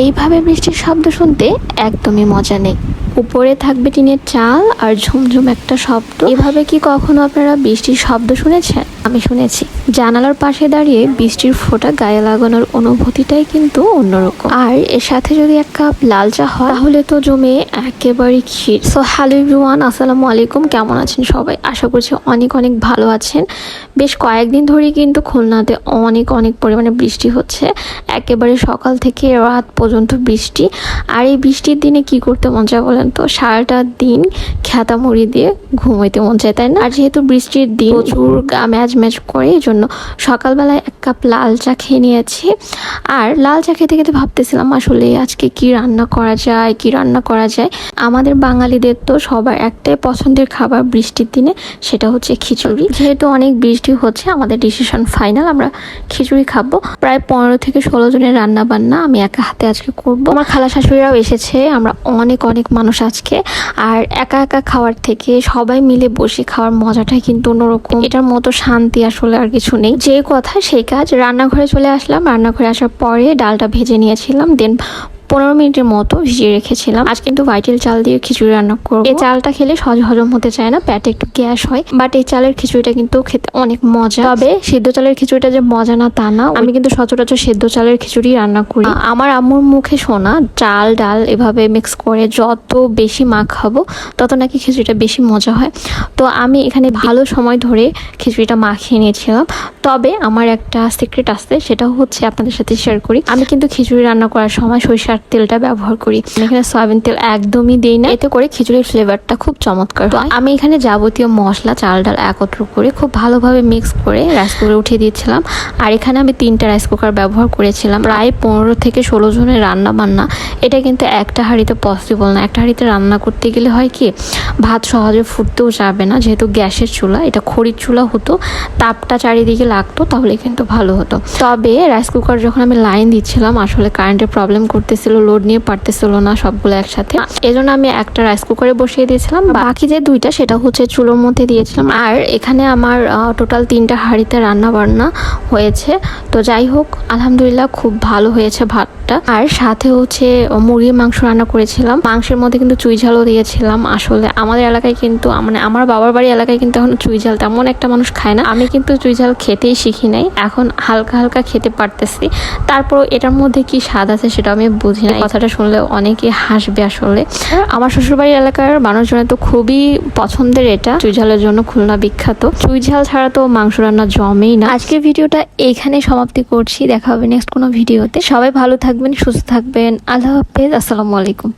এইভাবে বৃষ্টির শব্দ শুনতে একদমই মজা নেই। উপরে থাকবে টিনের চাল আর ঝুমঝুম একটা শব্দ। এভাবে কি কখনো আপনারা বৃষ্টির শব্দ শুনেছেন? আমি শুনেছি। জানালার পাশে দাঁড়িয়ে বৃষ্টির ফোঁটা গায়ে লাগানোর অনুভূতিটাই কিন্তু অন্যরকম। আর এর সাথে যদি এক কাপ লাল চা হয় তাহলে তো জমে একেবারে ক্ষীর। সো হ্যালো এভরিওয়ান, আসসালামু আলাইকুম। কেমন আছেন সবাই? আশা করছি অনেক অনেক ভালো আছেন। বেশ কয়েকদিন ধরেই কিন্তু খুলনাতে অনেক অনেক পরিমাণে বৃষ্টি হচ্ছে। একেবারে সকাল থেকে রাত পর্যন্ত বৃষ্টি। আর এই বৃষ্টির দিনে কি করতে মন চায় বলেন তো? সারাটা দিন খেতা মুড়ি দিয়ে ঘুমাইতে মন চায়, তাই না? আর যেহেতু বৃষ্টির দিন প্রচুর গা ম্যাচ ম্যাচ করে, এই জন্য সকালবেলায় এক কাপ লাল চা খেয়ে নিয়েছি। আর লাল চা খেতে খেতে ভাবতেছিলাম আসলে আজকে কি রান্না করা যায়। আমাদের বাঙালিদের তো সবার একটাই পছন্দের খাবার বৃষ্টির দিনে, সেটা হচ্ছে খিচুড়ি। যেহেতু অনেক বৃষ্টি হচ্ছে, আমাদের ডিসিশন ফাইনাল, আমরা খিচুড়ি খাবো। প্রায় 15 থেকে 16 জনের রান্না বান্না আমি একা হাতে আজকে করবো। আমার খালা শাশুড়িরাও এসেছে, আমরা অনেক অনেক মানুষ আজকে। আর একা একা খাওয়ার থেকে সবাই মিলে বসে খাওয়ার মজাটাই কিন্তু অন্যরকম। এটার মতো শান্তি আসলে আর কিছু নেই। যে কথা সেই কাজ, রান্নাঘরে চলে আসলাম। রান্নাঘরে আসার পরে ডালটা ভেজে নিয়েছিলাম, দেন 15 মিনিটের মতো ভিজিয়ে রেখেছিলাম। আজ কিন্তু ভাইটাল চাল দিয়ে খিচুড়ি রান্না করবো। এই চালটা খেলে সহজ হজম হতে চায় না, পেটে একটু গ্যাস হয়, বাট এই চালের খিচুড়িটা কিন্তু খেতে অনেক মজা। তবে সিদ্ধ চালের খিচুড়িটা যে মজা না তা না, আমি কিন্তু সচরাচর সিদ্ধ চালের খিচুড়ি রান্না করি। আমার আম্মুর মুখে শোনা চাল ডাল এভাবে মিক্স করে যত বেশি মাখাবো তত নাকি খিচুড়িটা বেশি মজা হয়। তো আমি এখানে ভালো সময় ধরে খিচুড়িটা মাখিয়ে নিয়েছিলাম। তবে আমার একটা সিক্রেট আছে, সেটা হচ্ছে আপনাদের সাথে শেয়ার করি। আমি কিন্তু খিচুড়ি রান্না করার সময় সরিষার তেলটা ব্যবহার করি। এখানে সয়াবিন তেল একদমই দেই না, এতে করে খিচুড়ির ফ্লেভারটা খুব চমৎকার হয়। আমি এখানে যাবতীয় মশলা চাল ডাল একত্র করে খুব ভালোভাবে মিক্স করে রাইস কুকারে উঠিয়ে দিয়েছিলাম। আর এখানে আমি 3টা রাইস কুকার ব্যবহার করেছিলাম। প্রায় 15 থেকে 16 জনের রান্না বান্না, এটা কিন্তু একটা হাঁড়িতে পসিবল না। একটা হাঁড়িতে রান্না করতে গেলে হয় কি, ভাত সহজে ফুটতেও যাবে না, যেহেতু গ্যাসের চুলা, এটা খড়ির চুলা হতো, তাপটা চারিদিকে লাগতো, তাহলে কিন্তু ভালো হতো। তবে রাইস কুকার যখন আমি লাইন দিচ্ছিলাম, আসলে কারেন্টের প্রবলেম করতেছিল, লোড নিয়ে পারতেছিল না সবগুলো একসাথে, এজন্য আমি একটা রাইস কুকারে বসিয়ে দিয়েছিলাম। বাকি যে 2টা সেটা হচ্ছে চুলোর মধ্যে দিয়েছিলাম। আর এখানে আমার টোটাল 3টা হাঁড়িতে রান্না বান্না হয়েছে। তো যাই হোক, আলহামদুলিল্লাহ খুব ভালো হয়েছে ভাতটা। আর সাথে হচ্ছে মুরগির মাংস রান্না করেছিলাম। মাংসের মধ্যে কিন্তু চুই ঝালও দিয়েছিলাম। আসলে আমাদের এলাকায় কিন্তু, মানে আমার বাবার বাড়ি এলাকায় কিন্তু এখন চুই ঝাল তেমন একটা মানুষ খায় না। আমি কিন্তু চুই ঝাল খেতেই শিখি নাই, এখন হালকা হালকা খেতে পারতেছি। তারপর এটার মধ্যে কি স্বাদ আছে সেটা আমি বুঝি না। কথাটা শুনলে অনেকে হাসবে। আসলে আমার শ্বশুরবাড়ির এলাকার মানুষজনের তো খুবই পছন্দের এটা, চুই ঝালের জন্য খুলনা বিখ্যাত। চুই ঝাল ছাড়া তো মাংস রান্না জমেই না। আজকের ভিডিওটা এইখানে সমাপ্তি করছি। দেখা হবে নেক্সট কোনো ভিডিওতে। সবাই ভালো থাকবেন, সুস্থ থাকবেন। আল্লাহ হাফেজ, আসসালামু আলাইকুম।